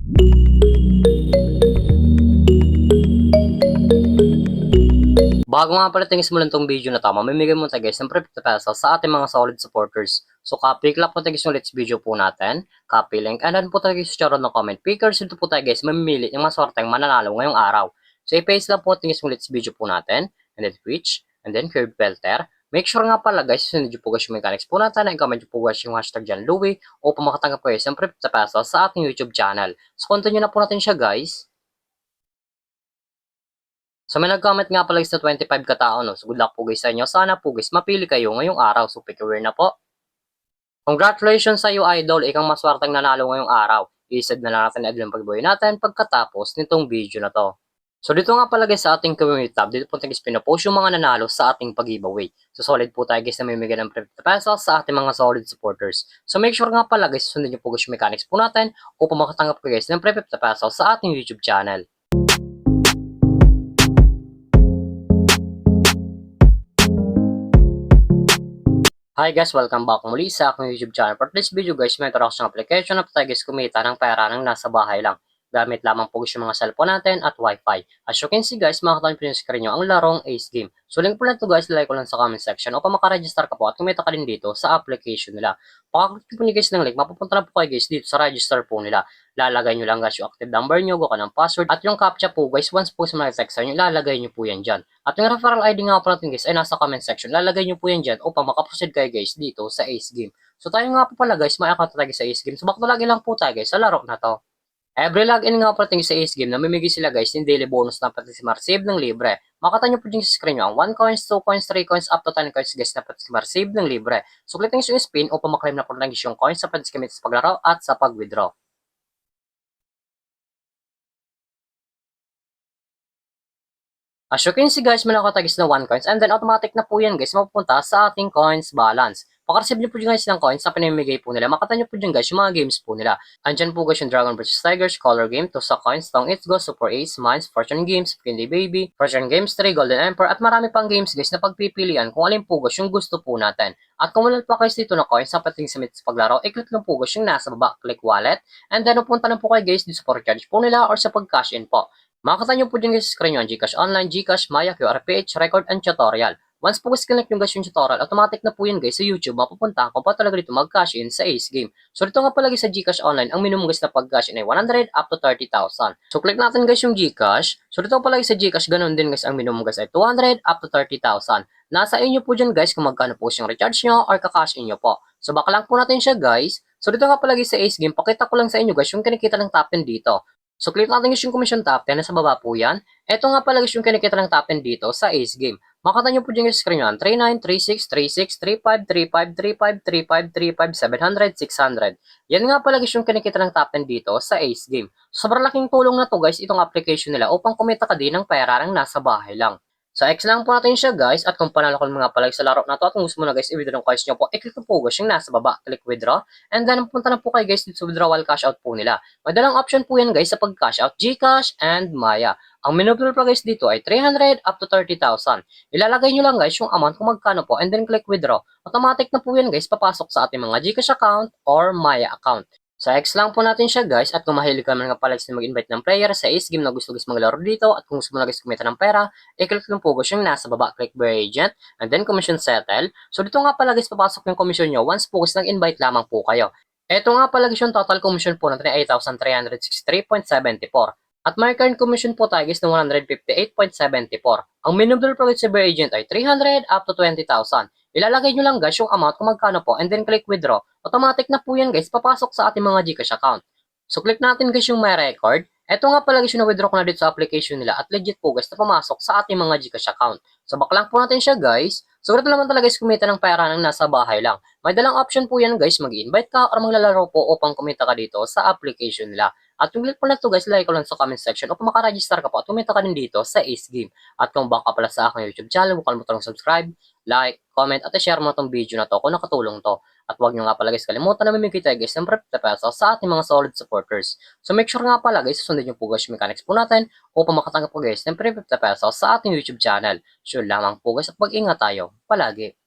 Bago nga pala tingin simulan tong video na to, mamimigay mo tayo guys ng 50 pesos sa ating mga solid supporters. So copy, click po tayo guys yung let's video po natin, copy link, and then po tayo guys share ng comment pickers. Dito po tayo guys mamimili yung maswerteng mananalo ngayong araw. So i-paste lang po tayo guys yung let's video po natin, and then Twitch, and then curve filter. Make sure nga pala guys, sunod nyo po guys yung mechanics po natin, and comment nyo po guys yung hashtag dyan Louie, upang makatanggap po guys ng 50 pesos sa ating YouTube channel. So continue na po natin siya guys. So may nag-comment nga pala guys na 25 katao, no? So good luck po guys sa inyo. Sana po guys mapili kayo ngayong araw. So pick a winner na po. Congratulations sa iyo idol. Ikaw maswerteng nanalo ngayong araw. I-send na lang natin agad yung pagbuhay natin pagkatapos nitong video na to. So dito nga pala guys sa ating community tab, dito po tayo guys pinopost yung mga nanalo sa ating pag-giveaway. So solid po tayo guys na may ng 50 pesos sa ating mga solid supporters. So make sure nga pala guys, sundin nyo po guys yung mechanics po natin upang makatanggap ko guys ng 50 pesos sa ating YouTube channel. Hi guys, welcome back muli sa aking YouTube channel. For this video guys, may introduction application na tayo guys kumita ng pera ng nasa bahay lang. Gamit lamang po guys yung mga cellphone natin at wifi. As you can see guys, makakataon po yung screen nyo ang larong Ace Game. So link po lang ito guys, like ko lang sa comment section upang makaregister ka po at kumita ka din dito sa application nila. Pakaklik po nyo guys ng link, mapupunta na po kayo guys dito sa register po nila. Lalagay nyo lang guys yung active number nyo, go ka ng password, at yung captcha po guys, once po sa mga text nyo, lalagay nyo po yan dyan. At yung referral ID nga po natin guys ay nasa comment section, lalagay nyo po yan dyan upang makaproceed kayo guys dito sa Ace Game. So tayo nga po pala guys, may account tayo sa Ace Game. So bakit lagi lang po tayo guys sa laro na to. Every login nga po natin sa Ace Game, namimigay sila guys yung daily bonus na pati si Marcib ng libre. Makita nyo po dyan sa screen nyo ang 1 coins, 2 coins, 3 coins, up to 10 coins guys na pati si Marcib ng libre. So click nyo yung spin upang maklaim na po lang yung coins sa pati si sa paglaro at sa pag-withdraw. As you can see guys, may nakatagis na 1 coins and then automatic na po yan guys mapupunta sa ating coins balance. Pakareceive nyo po dyan guys ng coins sa pinamimigay po nila. Makita nyo po dyan guys yung mga games po nila. Andyan po guys yung Dragon vs Tigers, Color Game, Tusa Coins, Tong It's Go, Super Ace, Mines, Fortune Games, Candy Baby, Fortune Games 3, Golden Emperor, at marami pang games guys na pagpipilian kung alin po guys yung gusto po natin. At kung wala pa guys dito na coins sa pating sa paglaro, i-click lang po guys yung nasa baba, click wallet, and then upunta lang po kayo guys dito sa recharge po nila or sa pag-cash in po. Makikita nyo po dyan guys sa screen nyo, Gcash Online, Gcash, Maya, QRPH, Record, and Tutorial. Once po guys connect yung guys yung tutorial, automatic na po yan guys sa YouTube, mapupunta kung pa talaga dito mag-cash in sa Ace Game. So dito nga pala guys sa Gcash Online, ang minimum guys na pag-cash in ay 100 up to 30,000. So click natin guys yung Gcash. So dito pala guys sa Gcash, ganun din guys ang minimum guys ay 200 up to 30,000. Nasa inyo po dyan guys kung magkano po yung recharge nyo or kakash in nyo po. So baka lang po natin siya guys. So dito nga pala guys sa Ace Game, pakita ko lang sa inyo guys yung kinikita ng top 10 dito. So click natin guys yung commission top 10, nasa baba po yan. Ito nga pala guys yung kinikita ng top 10 dito sa Ace Game. Makita nyo po dyan guys sa screen nyo, 39, 36, 36, 35, 35, 35, 35, 35, 700, 600. Yan nga pala guys yung kinikita ng top 10 dito sa Ace Game. So, sobrang laking tulong na to guys itong application nila upang kumita ka din ng pera ng nasa bahay lang. So, X lang po natin siya guys at kung panalo ko mga pala sa laro na to at kung gusto mo na guys i-withdraw ng coins nyo po, i-click po guys yung nasa baba, click withdraw, and then punta na po kayo guys dito sa withdrawal cash out po nila. Madalang option po yan guys sa pag-cash out, Gcash and Maya. Ang minimum po guys dito ay 300 up to 30,000. Ilalagay nyo lang guys yung amount kung magkano po and then click withdraw. Automatic na po yan guys papasok sa ating mga Gcash account or Maya account. Sa X lang po natin siya guys at kung mahilig ka man nga pala na mag-invite ng player sa Ace Game na gusto guys maglaro dito at kung gusto mo na guys kumita ng pera, i-click lang po guys yung nasa baba, click Buy Agent and then Commission Settle. So dito nga pala guys papasok yung commission nyo once po guys nag-invite lamang po kayo. Ito nga pala guys yung total commission po natin ay 8,363.74. At may current commission po tayo guys ng 158.74. Ang minimum po guys sa Buy Agent ay 300 up to 20,000. Ilalagay nyo lang guys yung amount kung magkano po and then click withdraw. Automatic na po yan guys, papasok sa ating mga Gcash account. So click natin guys yung my record. Ito nga pala guys yung na-withdraw ko na dito sa application nila at legit po guys na pumasok sa ating mga Gcash account. So baklang po natin siya guys. So ito naman talaga guys kumita ng pera ng nasa bahay lang. May dalang option po yan guys, mag-invite ka or maglalaro po upang kumita ka dito sa application nila. At yung link po na ito guys, like ko lang sa comment section upang makaregister ka po at kumita ka din dito sa Ace Game. At kung baka pala sa aking YouTube channel, huwag kalimutan subscribe, like, comment, at share mo itong video na to kung nakatulong to. At huwag nyo nga pala guys kalimutan na mamimigay tayo guys ng 50 pesos sa ating mga solid supporters. So make sure nga pala guys, susundin nyo po guys yung mechanics po natin upang makatanggap po guys ng 50 pesos sa ating YouTube channel. Sure lamang po guys at mag-ingat tayo palagi.